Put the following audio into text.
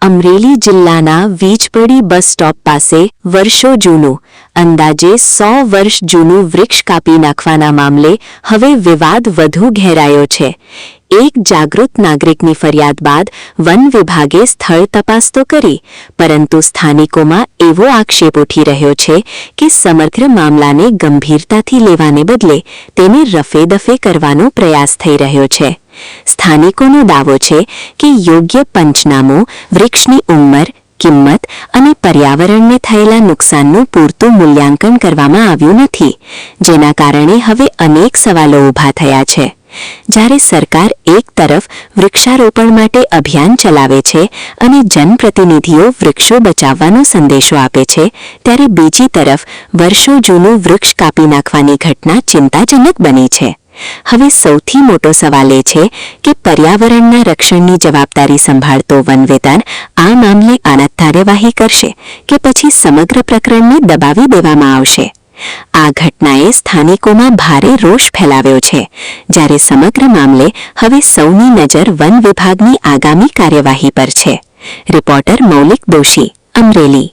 અમરેલી જિલ્લાના Vijpadi bus stop પાસે વર્ષો જૂનું અંદાજે 100 વર્ષ જૂનું વૃક્ષ કાપી નાખવાના મામલે હવે વિવાદ વધુ ઘેરાયો છે। એક જાગૃત નાગરિકની ફરિયાદ બાદ વન વિભાગે સ્થળ તપાસ તો કરી, પરંતુ સ્થાનિકોમાં એવો આક્ષેપ ઉઠી રહ્યો છે કે સમગ્ર મામલાને ગંભીરતાથી લેવાને બદલે તેને રફેદફે કરવાનો પ્રયાસ થઈ રહ્યો છે। સ્થાનિકોનો દાવો છે કે યોગ્ય પંચનામો, વૃક્ષની ઉંમર, કિંમત અને પર્યાવરણને થયેલા નુકસાનનું પૂરતું મૂલ્યાંકન કરવામાં આવ્યું નથી, જેના કારણે હવે અનેક સવાલો ઊભા થયા છે। જ્યારે સરકાર એક તરફ વૃક્ષારોપણ માટે અભિયાન ચલાવે છે અને જનપ્રતિનિધિઓ વૃક્ષો બચાવવાનો સંદેશો આપે છે, ત્યારે બીજી તરફ વર્ષો જૂનું વૃક્ષ કાપી નાખવાની ઘટના ચિંતાજનક બની છે। હવે સૌથી મોટો સવાલ એ છે કે પર્યાવરણના રક્ષણની જવાબદારી સંભાળતો વન વિભાગ આ મામલે આનત કાર્યવાહી કરશે કે પછી સમગ્ર પ્રકરણને દબાવી દેવામાં આવશે। આ ઘટનાએ સ્થાનિકોમાં ભારે રોષ ફેલાવ્યો છે, જ્યારે સમગ્ર મામલે હવે સૌની નજર વન વિભાગની આગામી કાર્યવાહી પર છે। રિપોર્ટર મૌલિક દોશી, અમરેલી।